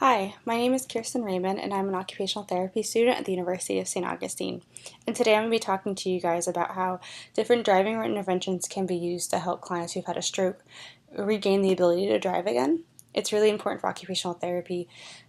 Hi, my name is Kirstin Raymond and I'm an occupational therapy student at the University of St. Augustine. And today I'm going to be talking to you guys about how different driving interventions can be used to help clients who've had a stroke regain the ability to drive again. It's really important for occupational therapy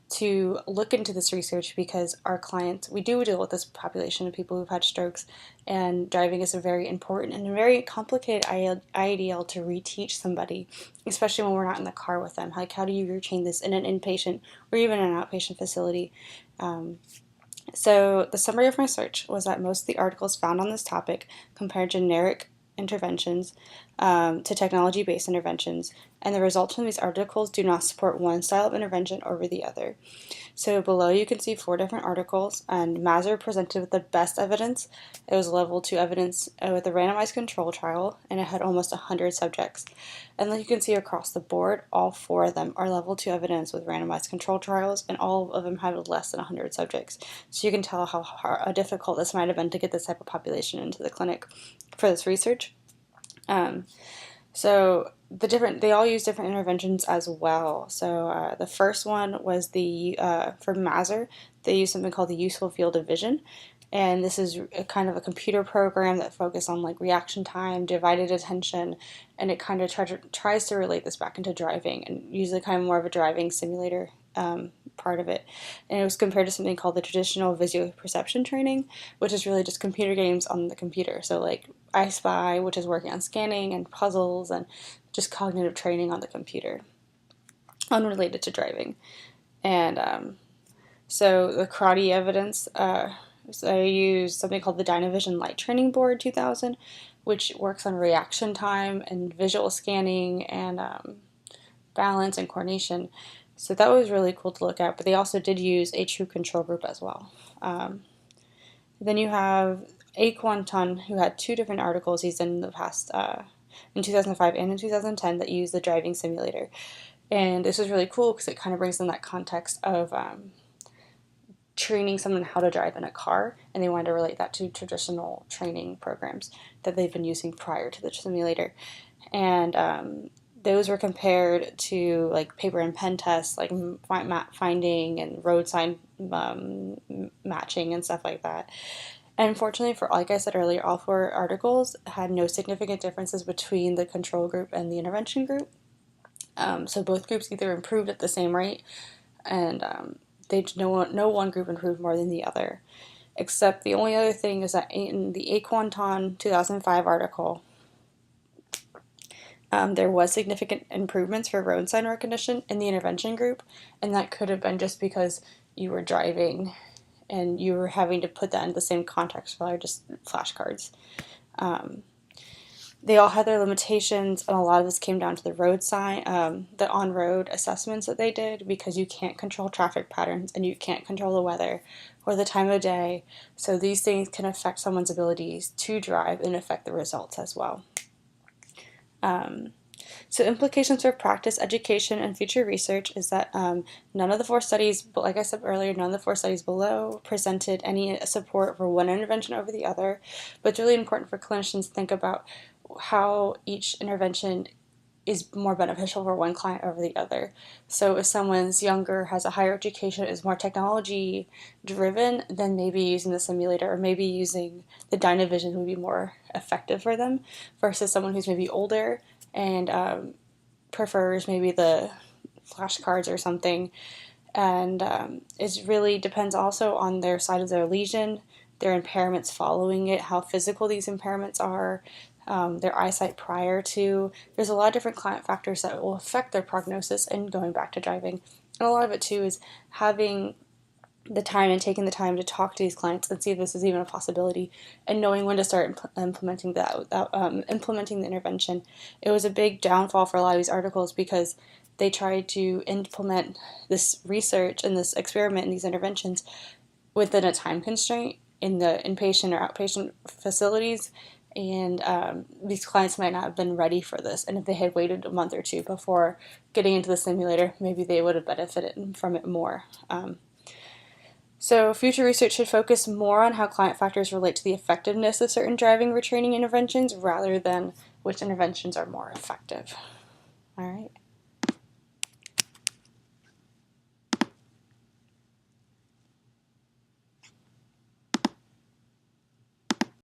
to look into this research because our clients, we do deal with this population of people who've had strokes, and driving is a very important and a very complicated IDL to reteach somebody, especially when we're not in the car with them. Like, how do you retrain this in an inpatient or even an outpatient facility? So the summary of my search was that most of the articles found on this topic compared generic interventions to technology-based interventions, and the results from these articles do not support one style of intervention over the other. So below you can see 4 different articles, and Mazur presented with the best evidence. It was level 2 evidence with a randomized control trial, and it had almost 100 subjects. And like you can see across the board, all 4 of them are level 2 evidence with randomized control trials, and all of them have less than 100 subjects. So you can tell how difficult this might have been to get this type of population into the clinic for this research. So they all use different interventions as well. So the first one was for Mazur, they use something called the useful field of vision. And this is a kind of a computer program that focuses on like reaction time, divided attention, and it kind of tries to relate this back into driving, and usually kind of more of a driving simulator part of it. And it was compared to something called the traditional visual perception training, which is really just computer games on the computer. So like I Spy, which is working on scanning and puzzles and just cognitive training on the computer, unrelated to driving. And so the karate evidence, so I used something called the Dynavision Light Training Board 2000, which works on reaction time and visual scanning and balance and coordination. So that was really cool to look at, but they also did use a true control group as well. Then you have A. Quanton, who had 2 different articles he's done in the past, in 2005 and in 2010, that used the driving simulator. And this was really cool because it kind of brings in that context of training someone how to drive in a car, and they wanted to relate that to traditional training programs that they've been using prior to the simulator. And those were compared to like paper and pen tests, like map finding and road sign matching and stuff like that. And unfortunately, for like I said earlier, all 4 articles had no significant differences between the control group and the intervention group. So both groups either improved at the same rate, and no one group improved more than the other. Except the only other thing is that in the A. Quanton 2005 article, there was significant improvements for road sign recognition in the intervention group, and that could have been just because you were driving and you were having to put that into the same context file, just flashcards. They all had their limitations, and a lot of this came down to the road sign, the on-road assessments that they did, because you can't control traffic patterns and you can't control the weather or the time of day. So these things can affect someone's abilities to drive and affect the results as well. So implications for practice, education, and future research is that none of the 4 studies, but like I said earlier, none of the 4 studies below presented any support for one intervention over the other. But it's really important for clinicians to think about how each intervention is more beneficial for one client over the other. So if someone's younger, has a higher education, is more technology driven, then maybe using the simulator or maybe using the Dynavision would be more effective for them, versus someone who's maybe older and prefers maybe the flashcards or something. And it really depends also on their side of their lesion, their impairments following it, how physical these impairments are, their eyesight prior to. There's a lot of different client factors that will affect their prognosis and going back to driving. And a lot of it too is having the time and taking the time to talk to these clients and see if this is even a possibility, and knowing when to start implementing implementing the intervention. It was a big downfall for a lot of these articles because they tried to implement this research and this experiment and these interventions within a time constraint in the inpatient or outpatient facilities, and these clients might not have been ready for this, and if they had waited a month or 2 before getting into the simulator, maybe they would have benefited from it more. So future research should focus more on how client factors relate to the effectiveness of certain driving retraining interventions rather than which interventions are more effective. All right.